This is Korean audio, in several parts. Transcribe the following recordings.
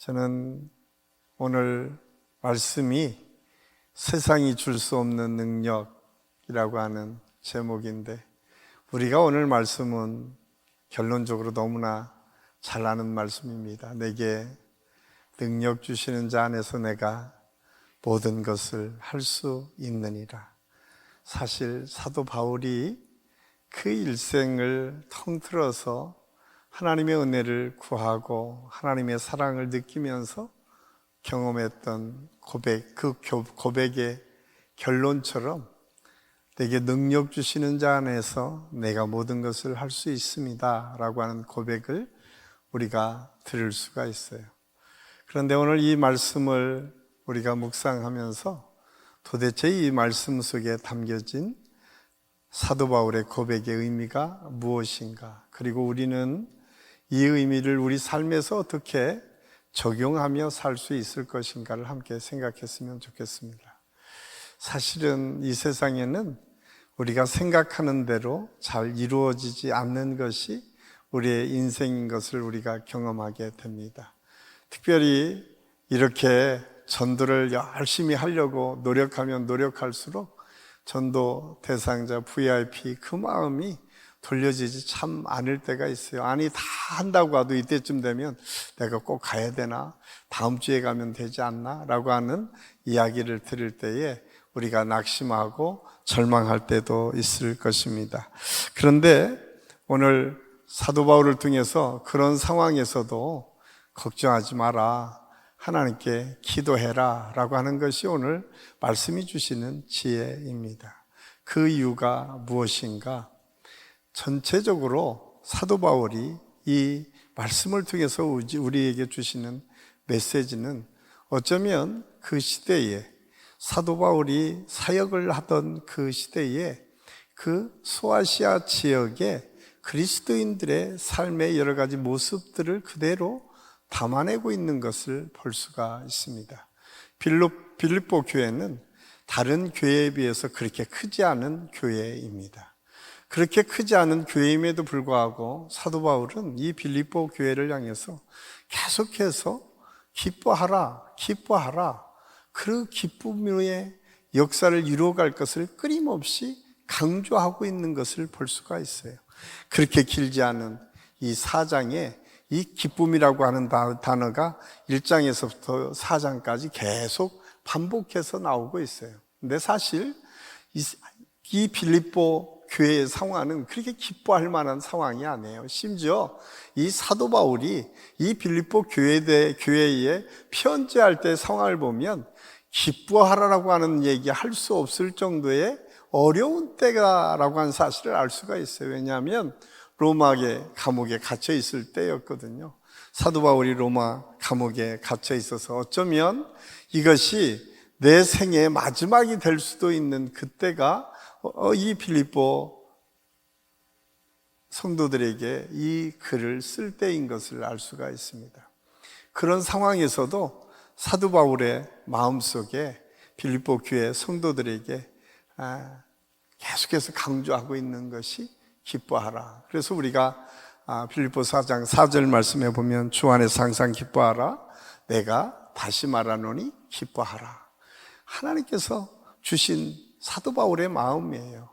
저는 오늘 말씀이 세상이 줄 수 없는 능력이라고 하는 제목인데, 우리가 오늘 말씀은 결론적으로 너무나 잘 아는 말씀입니다. 내게 능력 주시는 자 안에서 내가 모든 것을 할 수 있느니라. 사실 사도 바울이 그 일생을 통틀어서 하나님의 은혜를 구하고 하나님의 사랑을 느끼면서 경험했던 고백, 그 고백의 결론처럼 내게 능력 주시는 자 안에서 내가 모든 것을 할 수 있습니다 라고 하는 고백을 우리가 들을 수가 있어요. 그런데 오늘 이 말씀을 우리가 묵상하면서 도대체 이 말씀 속에 담겨진 사도 바울의 고백의 의미가 무엇인가, 그리고 우리는 이 의미를 우리 삶에서 어떻게 적용하며 살 수 있을 것인가를 함께 생각했으면 좋겠습니다. 사실은 이 세상에는 우리가 생각하는 대로 잘 이루어지지 않는 것이 우리의 인생인 것을 우리가 경험하게 됩니다. 특별히 이렇게 전도를 열심히 하려고 노력하면 노력할수록 전도 대상자 VIP 그 마음이 돌려지지 참 않을 때가 있어요. 아니, 다 한다고 해도 이때쯤 되면 내가 꼭 가야 되나? 다음 주에 가면 되지 않나? 라고 하는 이야기를 들을 때에 우리가 낙심하고 절망할 때도 있을 것입니다. 그런데 오늘 사도 바울을 통해서 그런 상황에서도 걱정하지 마라, 하나님께 기도해라 라고 하는 것이 오늘 말씀이 주시는 지혜입니다. 그 이유가 무엇인가? 전체적으로 사도 바울이 이 말씀을 통해서 우리에게 주시는 메시지는 어쩌면 그 시대에, 사도 바울이 사역을 하던 그 시대에 그 소아시아 지역의 그리스도인들의 삶의 여러 가지 모습들을 그대로 담아내고 있는 것을 볼 수가 있습니다. 빌립보 교회는 다른 교회에 비해서 그렇게 크지 않은 교회입니다. 그렇게 크지 않은 교회임에도 불구하고 사도 바울은 이 빌립보 교회를 향해서 계속해서 기뻐하라, 기뻐하라, 그 기쁨의 역사를 이루어갈 것을 끊임없이 강조하고 있는 것을 볼 수가 있어요. 그렇게 길지 않은 이 4장에 이 기쁨이라고 하는 단어가 1장에서부터 4장까지 계속 반복해서 나오고 있어요. 근데 사실 이 빌립보 교회의 상황은 그렇게 기뻐할 만한 상황이 아니에요. 심지어 이 사도 바울이 이 빌립보 교회에 편지할 때 상황을 보면 기뻐하라라고 하는 얘기 할 수 없을 정도의 어려운 때라고 하는 사실을 알 수가 있어요. 왜냐하면 로마의 감옥에 갇혀 있을 때였거든요. 사도 바울이 로마 감옥에 갇혀 있어서 어쩌면 이것이 내 생의 마지막이 될 수도 있는 그때가 이 빌립보 성도들에게 이 글을 쓸 때인 것을 알 수가 있습니다. 그런 상황에서도 사도 바울의 마음속에 빌립보 교회 성도들에게 계속해서 강조하고 있는 것이 기뻐하라. 그래서 우리가 빌립보 4장 4절 말씀에 보면 주 안에서 항상 기뻐하라, 내가 다시 말하노니 기뻐하라. 하나님께서 주신 사도 바울의 마음이에요.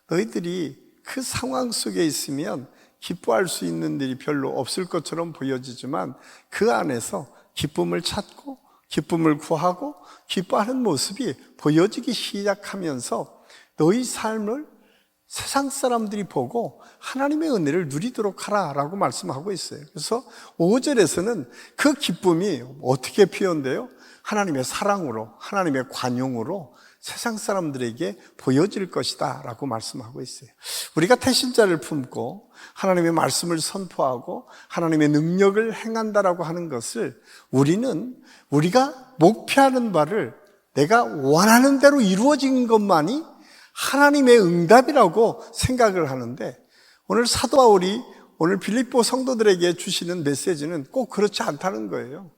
너희들이 그 상황 속에 있으면 기뻐할 수 있는 일이 별로 없을 것처럼 보여지지만 그 안에서 기쁨을 찾고 기쁨을 구하고 기뻐하는 모습이 보여지기 시작하면서 너희 삶을 세상 사람들이 보고 하나님의 은혜를 누리도록 하라라고 말씀하고 있어요. 그래서 5절에서는 그 기쁨이 어떻게 표현돼요? 하나님의 사랑으로, 하나님의 관용으로 세상 사람들에게 보여질 것이다 라고 말씀하고 있어요. 우리가 태신자를 품고 하나님의 말씀을 선포하고 하나님의 능력을 행한다라고 하는 것을 우리가 목표하는 바를 내가 원하는 대로 이루어진 것만이 하나님의 응답이라고 생각을 하는데, 오늘 사도 바울이 오늘 빌립보 성도들에게 주시는 메시지는 꼭 그렇지 않다는 거예요.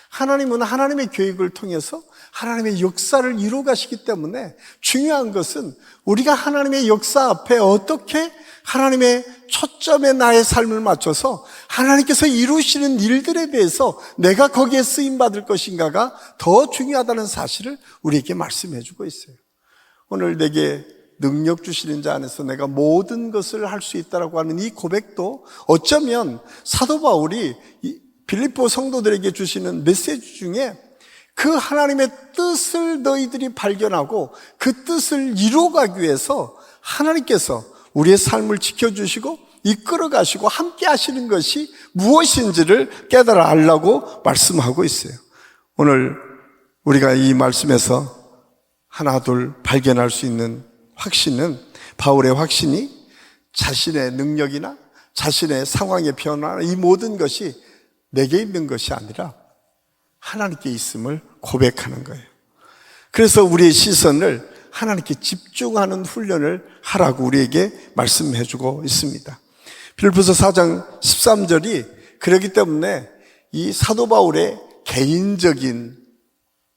하나님은 하나님의 계획을 통해서 하나님의 역사를 이루어 가시기 때문에 중요한 것은 우리가 하나님의 역사 앞에 어떻게 하나님의 초점에 나의 삶을 맞춰서 하나님께서 이루시는 일들에 대해서 내가 거기에 쓰임받을 것인가가 더 중요하다는 사실을 우리에게 말씀해 주고 있어요. 오늘 내게 능력 주시는 자 안에서 내가 모든 것을 할 수 있다라고 하는 이 고백도 어쩌면 사도 바울이 빌립보 성도들에게 주시는 메시지 중에 그 하나님의 뜻을 너희들이 발견하고 그 뜻을 이루어가기 위해서 하나님께서 우리의 삶을 지켜주시고 이끌어가시고 함께 하시는 것이 무엇인지를 깨달아 알라고 말씀하고 있어요. 오늘 우리가 이 말씀에서 하나 둘 발견할 수 있는 확신은, 바울의 확신이 자신의 능력이나 자신의 상황의 변화나 이 모든 것이 내게 있는 것이 아니라 하나님께 있음을 고백하는 거예요. 그래서 우리의 시선을 하나님께 집중하는 훈련을 하라고 우리에게 말씀해 주고 있습니다. 빌립보서 4장 13절이 그렇기 때문에 이 사도 바울의 개인적인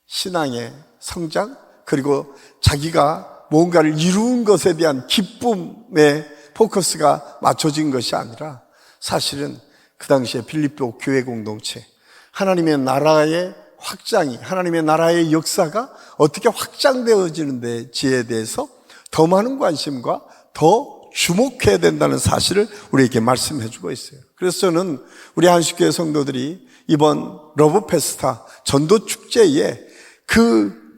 신앙의 성장, 그리고 자기가 뭔가를 이룬 것에 대한 기쁨에 포커스가 맞춰진 것이 아니라 사실은 그 당시에 빌립보 교회 공동체, 하나님의 나라의 확장이, 하나님의 나라의 역사가 어떻게 확장되어지는지에 대해서 더 많은 관심과 더 주목해야 된다는 사실을 우리에게 말씀해 주고 있어요. 그래서 저는 우리 한식교회 성도들이 이번 러브 페스타 전도 축제에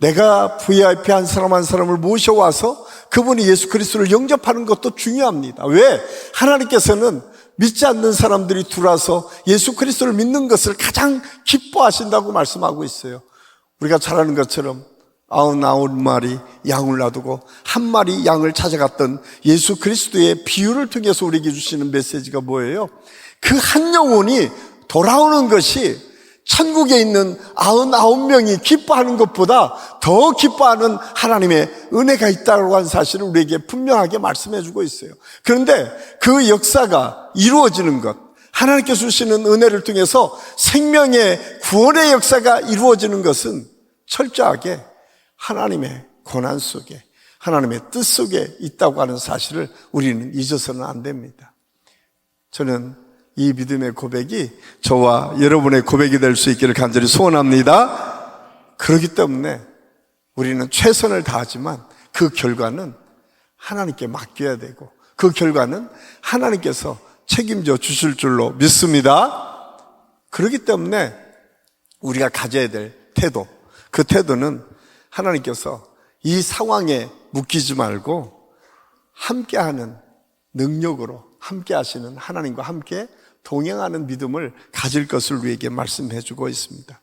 내가 VIP 한 사람 한 사람을 모셔와서 그분이 예수 그리스도를 영접하는 것도 중요합니다. 왜? 하나님께서는 믿지 않는 사람들이 들어와서 예수 그리스도를 믿는 것을 가장 기뻐하신다고 말씀하고 있어요. 우리가 잘 아는 것처럼 99마리 양을 놔두고 한 마리 양을 찾아갔던 예수 그리스도의 비유를 통해서 우리에게 주시는 메시지가 뭐예요? 그 한 영혼이 돌아오는 것이 천국에 있는 99명이 기뻐하는 것보다 더 기뻐하는 하나님의 은혜가 있다고 하는 사실을 우리에게 분명하게 말씀해 주고 있어요. 그런데 그 역사가 이루어지는 것, 하나님께서 주시는 은혜를 통해서 생명의 구원의 역사가 이루어지는 것은 철저하게 하나님의 고난 속에, 하나님의 뜻 속에 있다고 하는 사실을 우리는 잊어서는 안 됩니다. 저는 이 믿음의 고백이 저와 여러분의 고백이 될 수 있기를 간절히 소원합니다. 그렇기 때문에 우리는 최선을 다하지만 그 결과는 하나님께 맡겨야 되고 그 결과는 하나님께서 책임져 주실 줄로 믿습니다. 그렇기 때문에 우리가 가져야 될 태도, 그 태도는 하나님께서 이 상황에 묶이지 말고 함께하는 능력으로 함께 하시는 하나님과 함께 동행하는 믿음을 가질 것을 우리에게 말씀해 주고 있습니다.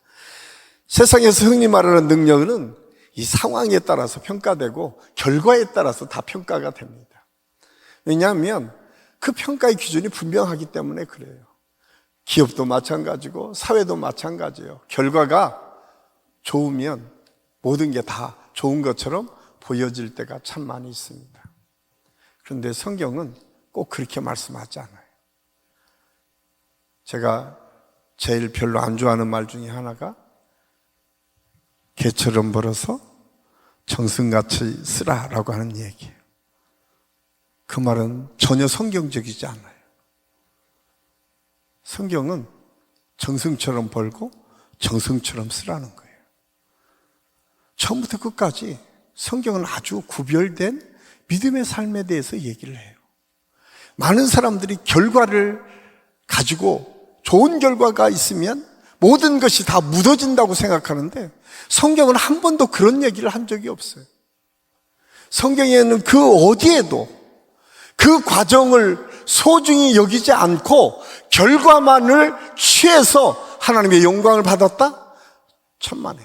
세상에서 흔히 말하는 능력은 이 상황에 따라서 평가되고 결과에 따라서 다 평가가 됩니다. 왜냐하면 그 평가의 기준이 분명하기 때문에 그래요. 기업도 마찬가지고 사회도 마찬가지예요. 결과가 좋으면 모든 게 다 좋은 것처럼 보여질 때가 참 많이 있습니다. 그런데 성경은 꼭 그렇게 말씀하지 않아요. 제가 제일 별로 안 좋아하는 말 중에 하나가 개처럼 벌어서 정승같이 쓰라라고 하는 얘기예요. 그 말은 전혀 성경적이지 않아요. 성경은 정승처럼 벌고 정승처럼 쓰라는 거예요. 처음부터 끝까지 성경은 아주 구별된 믿음의 삶에 대해서 얘기를 해요. 많은 사람들이 결과를 가지고 좋은 결과가 있으면 모든 것이 다 묻어진다고 생각하는데 성경은 한 번도 그런 얘기를 한 적이 없어요. 성경에는 그 어디에도 그 과정을 소중히 여기지 않고 결과만을 취해서 하나님의 영광을 받았다? 천만에.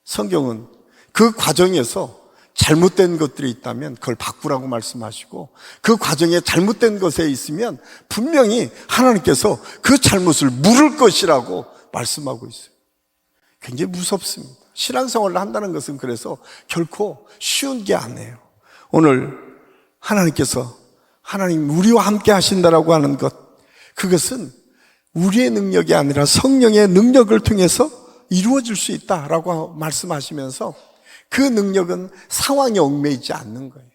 성경은 그 과정에서 잘못된 것들이 있다면 그걸 바꾸라고 말씀하시고 그 과정에 잘못된 것에 있으면 분명히 하나님께서 그 잘못을 물을 것이라고 말씀하고 있어요. 굉장히 무섭습니다. 신앙생활을 한다는 것은 그래서 결코 쉬운 게 아니에요. 오늘 하나님께서 하나님 우리와 함께 하신다라고 하는 것, 그것은 우리의 능력이 아니라 성령의 능력을 통해서 이루어질 수 있다라고 말씀하시면서 그 능력은 상황에 얽매이지 않는 거예요.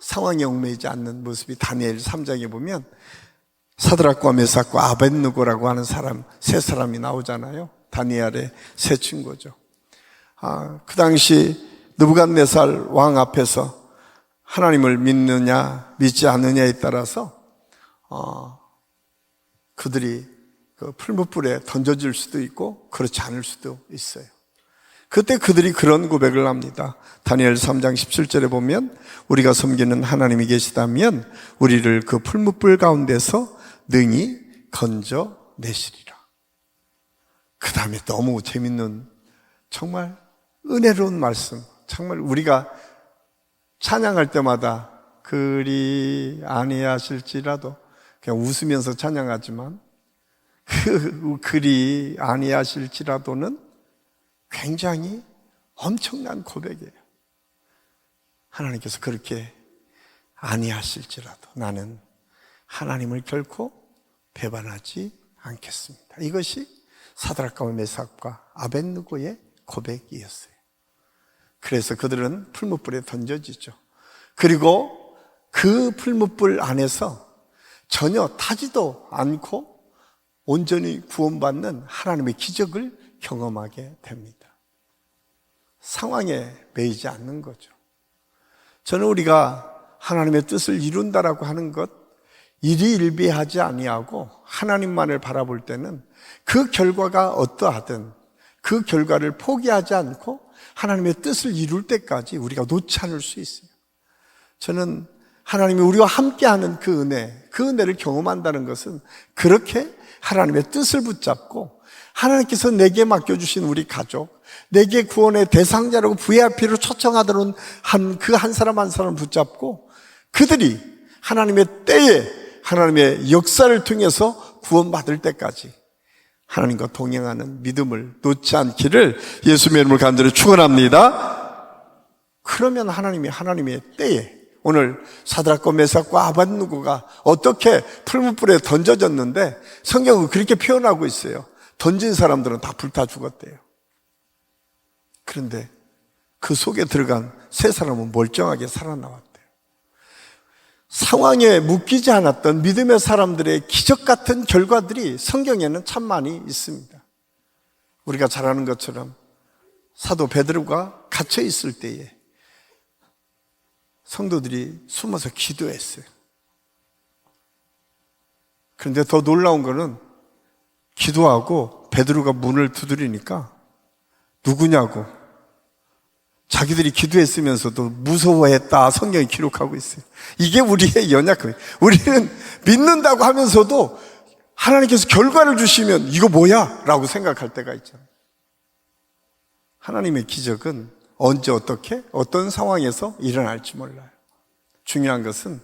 상황에 얽매이지 않는 모습이 다니엘 3장에 보면 사드락과 메삭과 아벳느고라고 하는 사람, 세 사람이 나오잖아요. 다니엘의 세 친구죠. 그 당시 느부갓네살 왕 앞에서 하나님을 믿느냐 믿지 않느냐에 따라서 그들이 그 풀무불에 던져질 수도 있고 그렇지 않을 수도 있어요. 그때 그들이 그런 고백을 합니다. 다니엘 3장 17절에 보면 우리가 섬기는 하나님이 계시다면 우리를 그 풀무불 가운데서 능히 건져내시리라. 그 다음에 너무 재밌는 정말 은혜로운 말씀, 정말 우리가 찬양할 때마다 그리 아니하실지라도 그냥 웃으면서 찬양하지만 그리 아니하실지라도는 굉장히 엄청난 고백이에요. 하나님께서 그렇게 아니하실지라도 나는 하나님을 결코 배반하지 않겠습니다. 이것이 사드락과 메삭과 아벳느고의 고백이었어요. 그래서 그들은 풀무불에 던져지죠. 그리고 그 풀무불 안에서 전혀 타지도 않고 온전히 구원받는 하나님의 기적을 경험하게 됩니다. 상황에 매이지 않는 거죠. 저는 우리가 하나님의 뜻을 이룬다라고 하는 것, 일희일비하지 아니하고 하나님만을 바라볼 때는 그 결과가 어떠하든 그 결과를 포기하지 않고 하나님의 뜻을 이룰 때까지 우리가 놓지 않을 수 있어요. 저는 하나님이 우리와 함께하는 그 은혜를 경험한다는 것은 그렇게 하나님의 뜻을 붙잡고 하나님께서 내게 맡겨주신 우리 가족, 내게 구원의 대상자라고 VIP로 초청하도록 한 그 한 사람 한 사람을 붙잡고 그들이 하나님의 때에 하나님의 역사를 통해서 구원받을 때까지 하나님과 동행하는 믿음을 놓지 않기를 예수님의 이름으로 간절히 축원합니다. 그러면 하나님의 때에 오늘 사드락과 메삭과 아벳느고가 어떻게 풀무불에 던져졌는데 성경은 그렇게 표현하고 있어요. 던진 사람들은 다 불타 죽었대요. 그런데 그 속에 들어간 세 사람은 멀쩡하게 살아나왔대요. 상황에 묶이지 않았던 믿음의 사람들의 기적 같은 결과들이 성경에는 참 많이 있습니다. 우리가 잘 아는 것처럼 사도 베드로가 갇혀 있을 때에 성도들이 숨어서 기도했어요. 그런데 더 놀라운 거는 기도하고 베드로가 문을 두드리니까 누구냐고 자기들이 기도했으면서도 무서워했다 성경이 기록하고 있어요. 이게 우리의 연약함이에요. 우리는 믿는다고 하면서도 하나님께서 결과를 주시면 이거 뭐야? 라고 생각할 때가 있잖아요. 하나님의 기적은 언제 어떻게 어떤 상황에서 일어날지 몰라요. 중요한 것은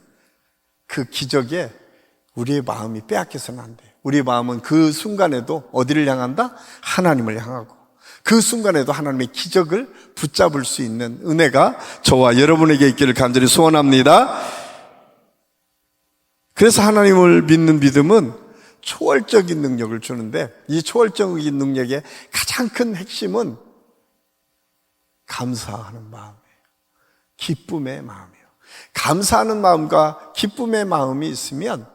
그 기적에 우리의 마음이 빼앗겨서는 안 돼요. 우리의 마음은 그 순간에도 어디를 향한다? 하나님을 향하고 그 순간에도 하나님의 기적을 붙잡을 수 있는 은혜가 저와 여러분에게 있기를 간절히 소원합니다. 그래서 하나님을 믿는 믿음은 초월적인 능력을 주는데 이 초월적인 능력의 가장 큰 핵심은 감사하는 마음이에요. 기쁨의 마음이에요. 감사하는 마음과 기쁨의 마음이 있으면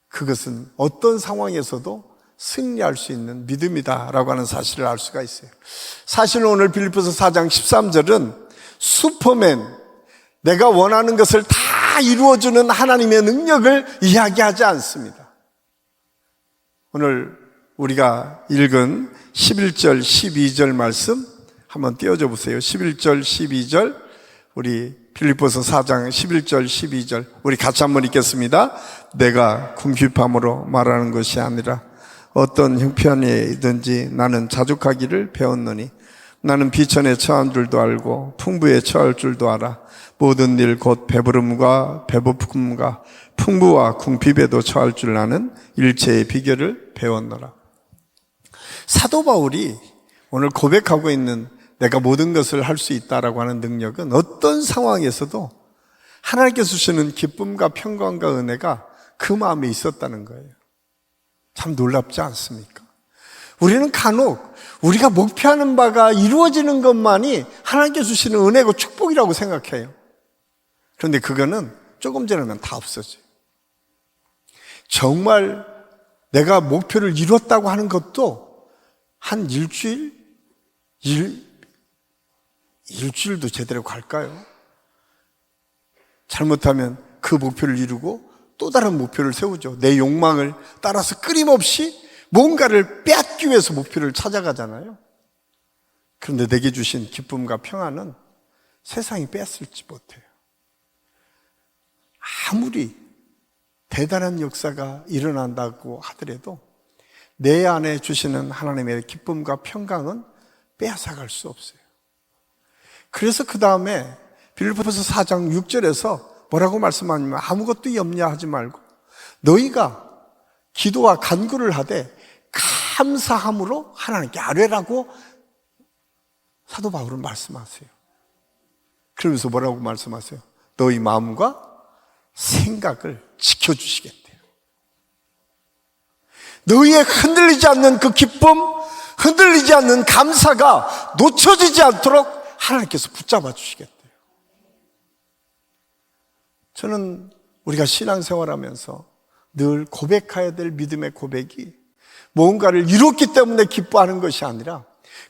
그것은 어떤 상황에서도 승리할 수 있는 믿음이다라고 하는 사실을 알 수가 있어요. 사실 오늘 빌립보서 4장 13절은 슈퍼맨, 내가 원하는 것을 다 이루어주는 하나님의 능력을 이야기하지 않습니다. 오늘 우리가 읽은 11절, 12절 말씀 한번 띄워줘 보세요. 11절, 12절 우리 빌립보서 4장 11절, 12절 우리 같이 한번 읽겠습니다. 내가 궁핍함으로 말하는 것이 아니라 어떤 형편이든지 나는 자족하기를 배웠노니 나는 비천에 처한 줄도 알고 풍부에 처할 줄도 알아. 모든 일 곧 배부름과 배고픔과 풍부와 궁핍에도 처할 줄 아는 일체의 비결을 배웠노라. 사도 바울이 오늘 고백하고 있는 내가 모든 것을 할 수 있다라고 하는 능력은 어떤 상황에서도 하나님께서 주시는 기쁨과 평강과 은혜가 그 마음에 있었다는 거예요. 참 놀랍지 않습니까? 우리는 간혹 우리가 목표하는 바가 이루어지는 것만이 하나님께서 주시는 은혜고 축복이라고 생각해요. 그런데 그거는 조금 지나면 다 없어져요. 정말 내가 목표를 이뤘다고 하는 것도 한 일주일도 제대로 갈까요? 잘못하면 그 목표를 이루고 또 다른 목표를 세우죠. 내 욕망을 따라서 끊임없이 뭔가를 빼앗기 위해서 목표를 찾아가잖아요. 그런데 내게 주신 기쁨과 평안은 세상이 뺏을지 못해요. 아무리 대단한 역사가 일어난다고 하더라도 내 안에 주시는 하나님의 기쁨과 평강은 빼앗아갈 수 없어요. 그래서 그 다음에 빌립보서 4장 6절에서 뭐라고 말씀하냐면 아무것도 염려하지 말고 너희가 기도와 간구를 하되 감사함으로 하나님께 아뢰라고 사도 바울은 말씀하세요. 그러면서 뭐라고 말씀하세요? 너희 마음과 생각을 지켜주시겠대요. 너희의 흔들리지 않는 그 기쁨, 흔들리지 않는 감사가 놓쳐지지 않도록 하나님께서 붙잡아 주시겠대요. 저는 우리가 신앙생활하면서 늘 고백해야 될 믿음의 고백이 뭔가를 이뤘기 때문에 기뻐하는 것이 아니라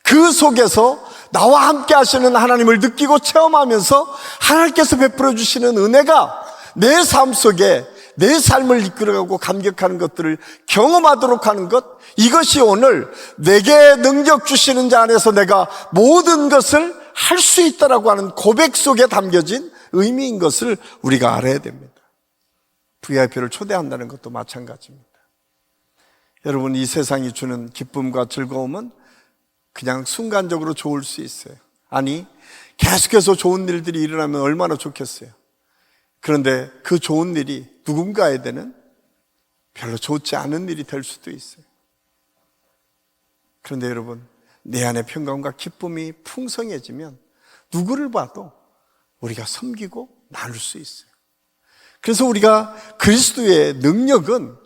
그 속에서 나와 함께 하시는 하나님을 느끼고 체험하면서 하나님께서 베풀어 주시는 은혜가 내 삶 속에 내 삶을 이끌어가고 감격하는 것들을 경험하도록 하는 것, 이것이 오늘 내게 능력 주시는 자 안에서 내가 모든 것을 할 수 있다라고 하는 고백 속에 담겨진 의미인 것을 우리가 알아야 됩니다. VIP를 초대한다는 것도 마찬가지입니다. 여러분, 이 세상이 주는 기쁨과 즐거움은 그냥 순간적으로 좋을 수 있어요. 아니, 계속해서 좋은 일들이 일어나면 얼마나 좋겠어요. 그런데 그 좋은 일이 누군가에게는 별로 좋지 않은 일이 될 수도 있어요. 그런데 여러분, 내 안에 평강과 기쁨이 풍성해지면 누구를 봐도 우리가 섬기고 나눌 수 있어요. 그래서 우리가 그리스도의 능력은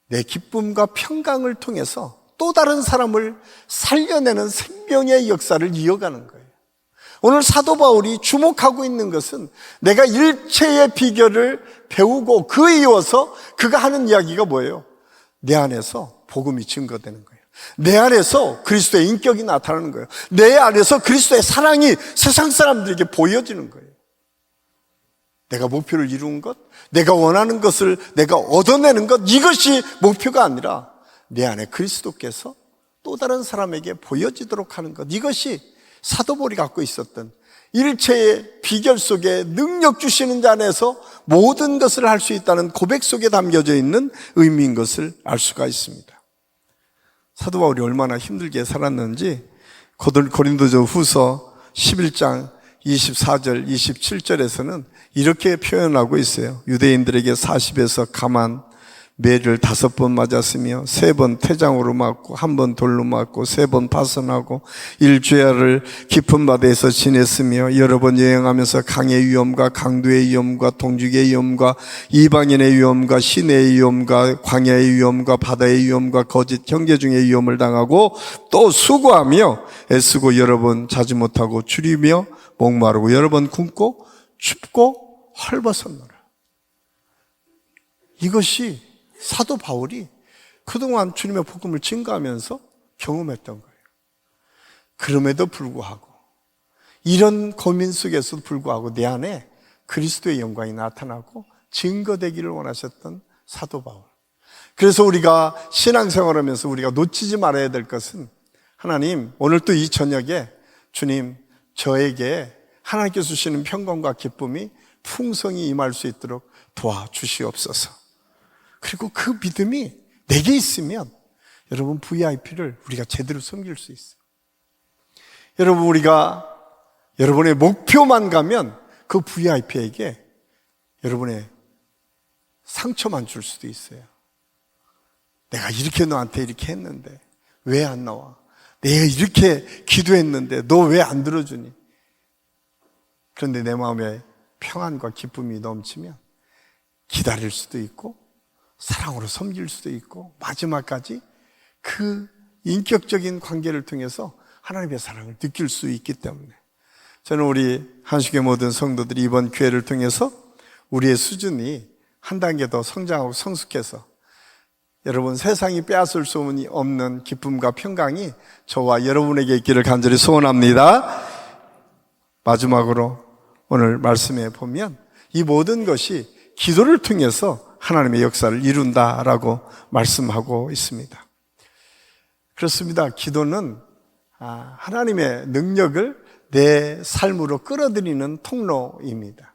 내 기쁨과 평강을 통해서 또 다른 사람을 살려내는 생명의 역사를 이어가는 거예요. 오늘 사도 바울이 주목하고 있는 것은 내가 일체의 비결을 배우고 그에 이어서 그가 하는 이야기가 뭐예요? 내 안에서 복음이 증거되는 거예요. 내 안에서 그리스도의 인격이 나타나는 거예요. 내 안에서 그리스도의 사랑이 세상 사람들에게 보여지는 거예요. 내가 목표를 이룬 것, 내가 원하는 것을 내가 얻어내는 것, 이것이 목표가 아니라 내 안에 그리스도께서 또 다른 사람에게 보여지도록 하는 것, 이것이 사도 바울이 갖고 있었던 일체의 비결 속에 능력 주시는 자 안에서 모든 것을 할 수 있다는 고백 속에 담겨져 있는 의미인 것을 알 수가 있습니다. 사도 바울이 얼마나 힘들게 살았는지 고린도서 후서 11장 24절, 27절에서는 이렇게 표현하고 있어요. 유대인들에게 40에서 가만 매를 5번 맞았으며 3번 태장으로 맞고 1번 돌로 맞고 3번 파선하고 일주야를 깊은 바다에서 지냈으며 여러 번 여행하면서 강의 위험과 강도의 위험과 동죽의 위험과 이방인의 위험과 시내의 위험과 광야의 위험과 바다의 위험과 거짓 형제 중의 위험을 당하고 또 수고하며 애쓰고 여러 번 자지 못하고 줄이며 목마르고 여러 번 굶고 춥고 헐벗었노라. 이것이 사도 바울이 그동안 주님의 복음을 증거하면서 경험했던 거예요. 그럼에도 불구하고 이런 고민 속에서도 불구하고 내 안에 그리스도의 영광이 나타나고 증거되기를 원하셨던 사도 바울. 그래서 우리가 신앙생활하면서 우리가 놓치지 말아야 될 것은 하나님, 오늘 또 이 저녁에 주님, 저에게 하나님께서 주시는 평강과 기쁨이 풍성히 임할 수 있도록 도와주시옵소서. 그리고 그 믿음이 내게 있으면 여러분 VIP를 우리가 제대로 섬길 수 있어요. 여러분, 우리가 여러분의 목표만 가면 그 VIP에게 여러분의 상처만 줄 수도 있어요. 내가 이렇게 너한테 이렇게 했는데 왜 안 나와? 내가 이렇게 기도했는데 너 왜 안 들어주니? 그런데 내 마음에 평안과 기쁨이 넘치면 기다릴 수도 있고 사랑으로 섬길 수도 있고 마지막까지 그 인격적인 관계를 통해서 하나님의 사랑을 느낄 수 있기 때문에 저는 우리 한식의 모든 성도들이 이번 기회를 통해서 우리의 수준이 한 단계 더 성장하고 성숙해서 여러분 세상이 빼앗을 수 없는 기쁨과 평강이 저와 여러분에게 있기를 간절히 소원합니다. 마지막으로 오늘 말씀에 보면 이 모든 것이 기도를 통해서 하나님의 역사를 이룬다라고 말씀하고 있습니다. 그렇습니다. 기도는 하나님의 능력을 내 삶으로 끌어들이는 통로입니다.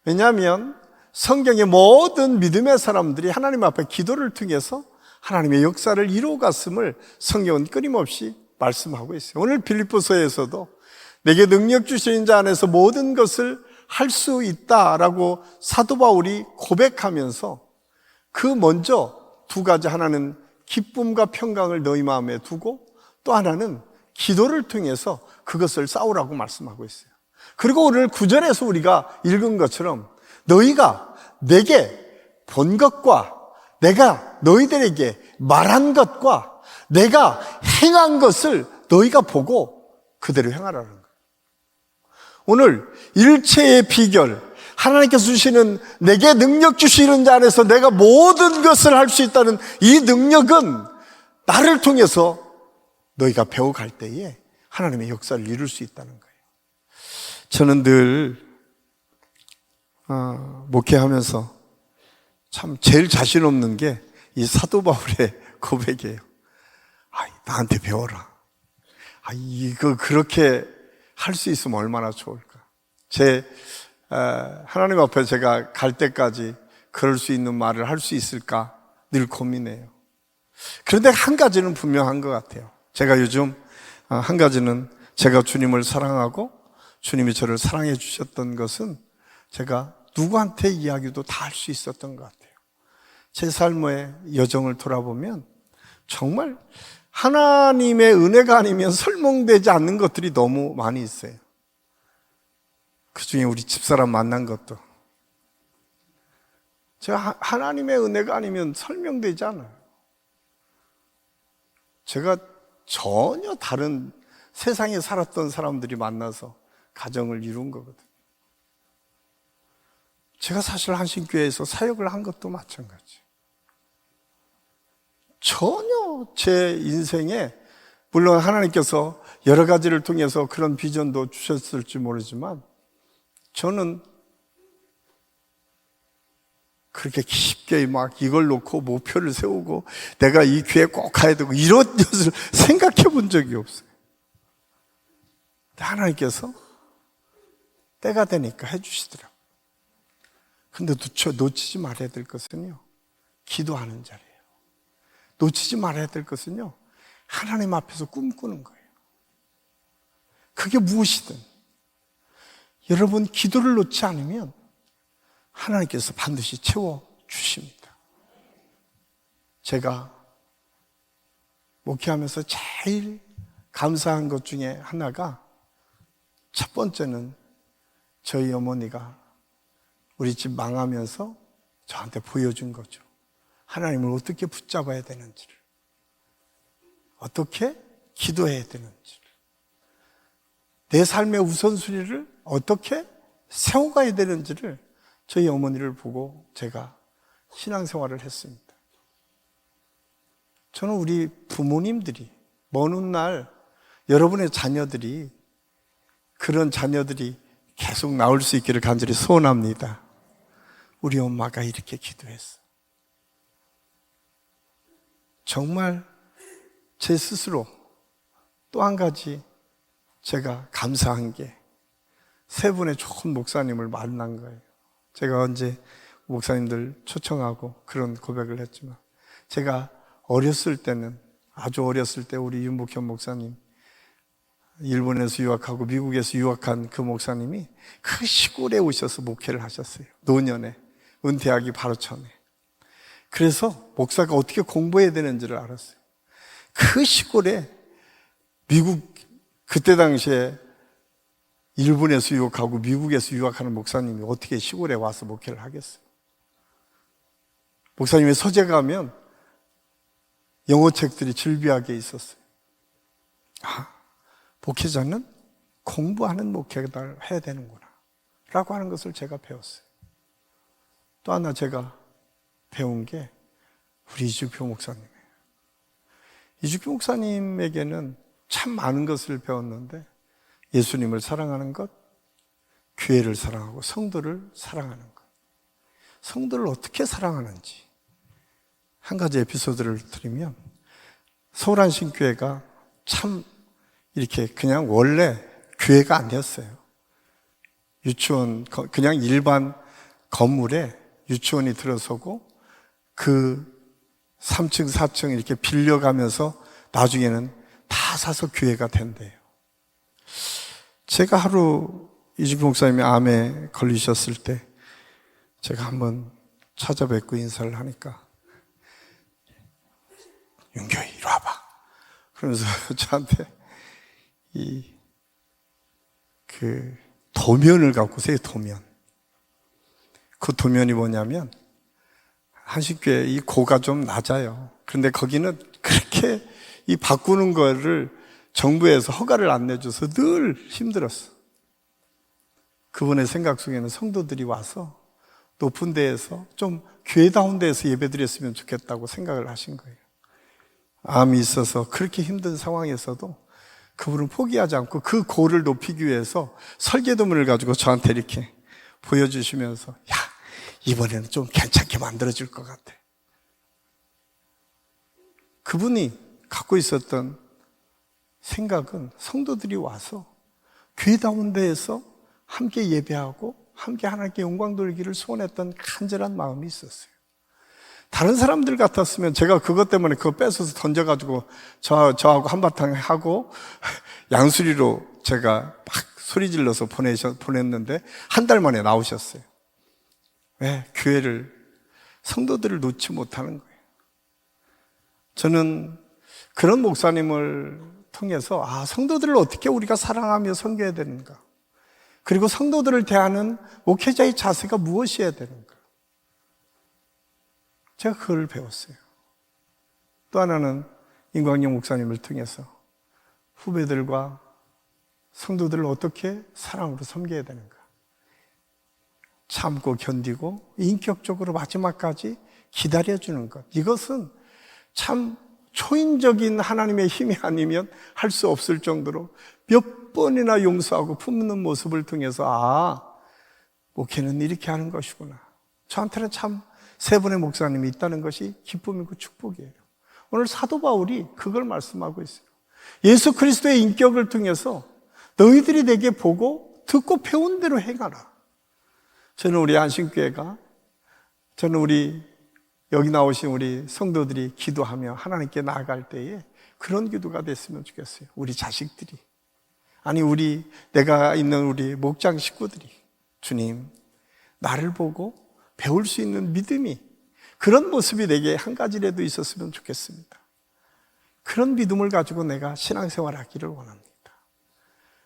왜냐하면 성경의 모든 믿음의 사람들이 하나님 앞에 기도를 통해서 하나님의 역사를 이루어갔음을 성경은 끊임없이 말씀하고 있어요. 오늘 빌립보서에서도 내게 능력 주시는 자 안에서 모든 것을 할 수 있다라고 사도 바울이 고백하면서 그 먼저 두 가지, 하나는 기쁨과 평강을 너희 마음에 두고 또 하나는 기도를 통해서 그것을 쌓으라고 말씀하고 있어요. 그리고 오늘 9절에서 우리가 읽은 것처럼 너희가 내게 본 것과 내가 너희들에게 말한 것과 내가 행한 것을 너희가 보고 그대로 행하라는 거예요. 오늘 일체의 비결, 하나님께서 주시는 내게 능력 주시는 자 안에서 내가 모든 것을 할 수 있다는 이 능력은 나를 통해서 너희가 배워갈 때에 하나님의 역사를 이룰 수 있다는 거예요. 저는 늘 목회하면서 참 제일 자신 없는 게 이 사도 바울의 고백이에요. 나한테 배워라. 이거 그렇게 할 수 있으면 얼마나 좋을까. 하나님 앞에 제가 갈 때까지 그럴 수 있는 말을 할 수 있을까 늘 고민해요. 그런데 한 가지는 분명한 것 같아요. 제가 요즘 한 가지는 제가 주님을 사랑하고 주님이 저를 사랑해 주셨던 것은 제가 누구한테 이야기도 다 할 수 있었던 것 같아요. 제 삶의 여정을 돌아보면 정말 하나님의 은혜가 아니면 설명되지 않는 것들이 너무 많이 있어요. 그 중에 우리 집사람 만난 것도 제가 하나님의 은혜가 아니면 설명되지 않아요. 제가 전혀 다른 세상에 살았던 사람들이 만나서 가정을 이룬 거거든요. 제가 사실 한신교회에서 사역을 한 것도 마찬가지예요. 전혀 제 인생에 물론 하나님께서 여러 가지를 통해서 그런 비전도 주셨을지 모르지만 저는 그렇게 깊게 막 이걸 놓고 목표를 세우고 내가 이 교회 꼭 가야 되고 이런 것을 생각해 본 적이 없어요. 하나님께서 때가 되니까 해주시더라고요. 근데 놓치지 말아야 될 것은요, 기도하는 자리예요. 놓치지 말아야 될 것은요, 하나님 앞에서 꿈꾸는 거예요. 그게 무엇이든 여러분 기도를 놓지 않으면 하나님께서 반드시 채워주십니다. 제가 목회하면서 제일 감사한 것 중에 하나가 첫 번째는 저희 어머니가 우리 집 망하면서 저한테 보여준 거죠. 하나님을 어떻게 붙잡아야 되는지를, 어떻게 기도해야 되는지를, 내 삶의 우선순위를 어떻게 세워가야 되는지를 저희 어머니를 보고 제가 신앙생활을 했습니다. 저는 우리 부모님들이 먼 훗날 여러분의 자녀들이 그런 자녀들이 계속 나올 수 있기를 간절히 소원합니다. 우리 엄마가 이렇게 기도했어. 정말 제 스스로 또 한 가지 제가 감사한 게 세 분의 좋은 목사님을 만난 거예요. 제가 언제 목사님들 초청하고 그런 고백을 했지만 제가 어렸을 때는, 아주 어렸을 때 우리 윤복현 목사님, 일본에서 유학하고 미국에서 유학한 그 목사님이 그 시골에 오셔서 목회를 하셨어요. 노년에, 은퇴하기 바로 전에. 그래서 목사가 어떻게 공부해야 되는지를 알았어요. 그 시골에 미국, 그때 당시에 일본에서 유학하고 미국에서 유학하는 목사님이 어떻게 시골에 와서 목회를 하겠어요? 목사님의 서재 가면 영어책들이 즐비하게 있었어요. 목회자는 공부하는 목회를 해야 되는구나 라고 하는 것을 제가 배웠어요. 또 하나 제가 배운 게 우리 이주표 목사님이에요. 이주표 목사님에게는 참 많은 것을 배웠는데, 예수님을 사랑하는 것, 교회를 사랑하고 성도를 사랑하는 것, 성도를 어떻게 사랑하는지 한 가지 에피소드를 드리면, 서울한신교회가 참 이렇게 그냥 원래 교회가 아니었어요. 유치원, 그냥 일반 건물에 유치원이 들어서고 그 3층, 4층 이렇게 빌려가면서 나중에는 다 사서 교회가 된대요. 제가 하루 이주표 목사님이 암에 걸리셨을 때 제가 한번 찾아뵙고 인사를 하니까, 윤교희 이리 와봐 그러면서 저한테 도면을 갖고 오세요. 도면. 그 도면이 뭐냐면, 한식교회 이 고가 좀 낮아요. 그런데 거기는 그렇게 이 바꾸는 거를 정부에서 허가를 안 내줘서 늘 힘들었어. 그분의 생각 속에는 성도들이 와서 높은 데에서 좀 교회다운 데에서 예배드렸으면 좋겠다고 생각을 하신 거예요. 암이 있어서 그렇게 힘든 상황에서도 그분은 포기하지 않고 그 고를 높이기 위해서 설계도문을 가지고 저한테 이렇게 보여주시면서, 야, 이번에는 좀 괜찮게 만들어질 것 같아. 그분이 갖고 있었던 생각은 성도들이 와서 교회다운 데에서 함께 예배하고 함께 하나님께 영광 돌리기를 소원했던 간절한 마음이 있었어요. 다른 사람들 같았으면 제가 그것 때문에 그거 뺏어서 던져가지고 저하고 한바탕 하고 양수리로 제가 막 소리 질러서 보냈는데 한 달 만에 나오셨어요. 왜? 교회를, 성도들을 놓지 못하는 거예요. 저는 그런 목사님을 통해서 성도들을 어떻게 우리가 사랑하며 섬겨야 되는가, 그리고 성도들을 대하는 목회자의 자세가 무엇이어야 되는가, 제가 그걸 배웠어요. 또 하나는 임광영 목사님을 통해서 후배들과 성도들을 어떻게 사랑으로 섬겨야 되는가, 참고 견디고 인격적으로 마지막까지 기다려주는 것, 이것은 참 초인적인 하나님의 힘이 아니면 할 수 없을 정도로 몇 번이나 용서하고 품는 모습을 통해서 목회는 이렇게 하는 것이구나. 저한테는 참 세 분의 목사님이 있다는 것이 기쁨이고 축복이에요. 오늘 사도 바울이 그걸 말씀하고 있어요. 예수 그리스도의 인격을 통해서 너희들이 내게 보고 듣고 배운 대로 행하라. 저는 우리 안신교회가, 저는 우리 여기 나오신 우리 성도들이 기도하며 하나님께 나아갈 때에 그런 기도가 됐으면 좋겠어요. 우리 자식들이, 아니 내가 있는 우리 목장 식구들이, 주님, 나를 보고 배울 수 있는 믿음이, 그런 모습이 내게 한 가지라도 있었으면 좋겠습니다. 그런 믿음을 가지고 내가 신앙생활 하기를 원합니다.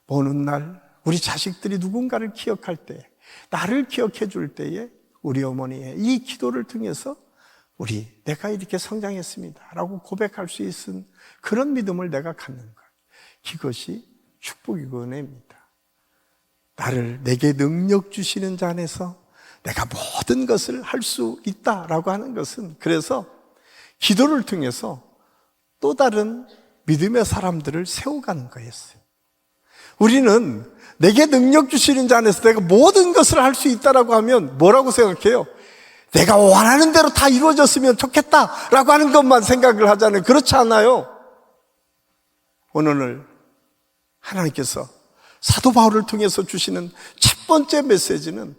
어느 날 우리 자식들이 누군가를 기억할 때, 나를 기억해 줄 때에 우리 어머니의 이 기도를 통해서 내가 이렇게 성장했습니다 라고 고백할 수 있는 그런 믿음을 내가 갖는 것, 이것이 축복이고 은혜입니다. 내게 능력 주시는 자 안에서 내가 모든 것을 할 수 있다라고 하는 것은, 그래서 기도를 통해서 또 다른 믿음의 사람들을 세워가는 거였어요. 우리는 내게 능력 주시는 자 안에서 내가 모든 것을 할 수 있다라고 하면 뭐라고 생각해요? 내가 원하는 대로 다 이루어졌으면 좋겠다라고 하는 것만 생각을 하잖아요. 그렇지 않아요. 오늘 하나님께서 사도 바울을 통해서 주시는 첫 번째 메시지는,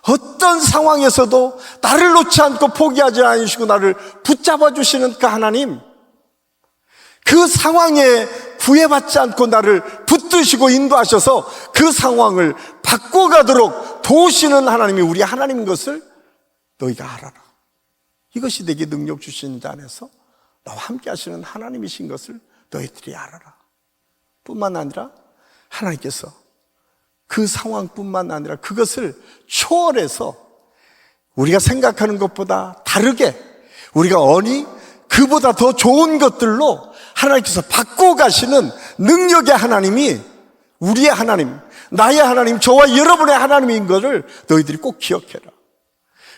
어떤 상황에서도 나를 놓지 않고 포기하지 않으시고 나를 붙잡아 주시는 그 하나님, 그 상황에 구애받지 않고 나를 붙드시고 인도하셔서 그 상황을 바꿔가도록 도우시는 하나님이 우리 하나님인 것을 너희가 알아라. 이것이 내게 능력 주시는 자 안에서 나와 함께 하시는 하나님이신 것을 너희들이 알아라. 뿐만 아니라 하나님께서 그 상황뿐만 아니라 그것을 초월해서 우리가 생각하는 것보다 다르게, 우리가 그보다 더 좋은 것들로 하나님께서 바꿔가시는 능력의 하나님이 우리의 하나님, 나의 하나님, 저와 여러분의 하나님인 것을 너희들이 꼭 기억해라.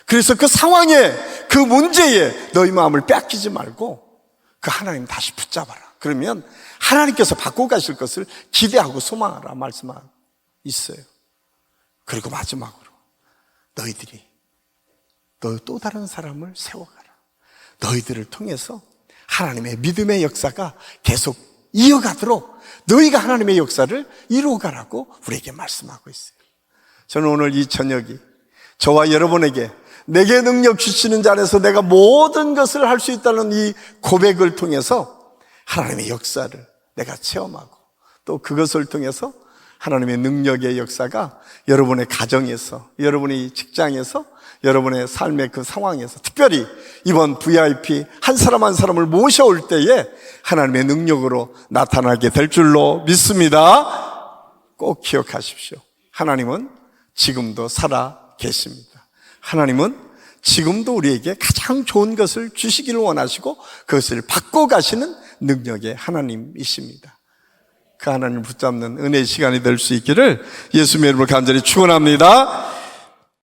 그래서 그 상황에, 그 문제에 너희 마음을 뺏기지 말고 그 하나님 다시 붙잡아라. 그러면 하나님께서 바꿔 가실 것을 기대하고 소망하라 말씀하고 있어요. 그리고 마지막으로 너희들이 또 다른 사람을 세워가라. 너희들을 통해서 하나님의 믿음의 역사가 계속 이어가도록 너희가 하나님의 역사를 이루어가라고 우리에게 말씀하고 있어요. 저는 오늘 이 저녁이 저와 여러분에게 내게 능력 주시는 자 안에서 내가 모든 것을 할 수 있다는 이 고백을 통해서 하나님의 역사를 내가 체험하고 또 그것을 통해서 하나님의 능력의 역사가 여러분의 가정에서, 여러분의 직장에서, 여러분의 삶의 그 상황에서, 특별히 이번 VIP 한 사람 한 사람을 모셔올 때에 하나님의 능력으로 나타나게 될 줄로 믿습니다. 꼭 기억하십시오. 하나님은 지금도 살아 계십니다. 하나님은 지금도 우리에게 가장 좋은 것을 주시기를 원하시고 그것을 받고 가시는 능력의 하나님이십니다. 그 하나님을 붙잡는 은혜의 시간이 될 수 있기를 예수님의 이름으로 간절히 축원합니다.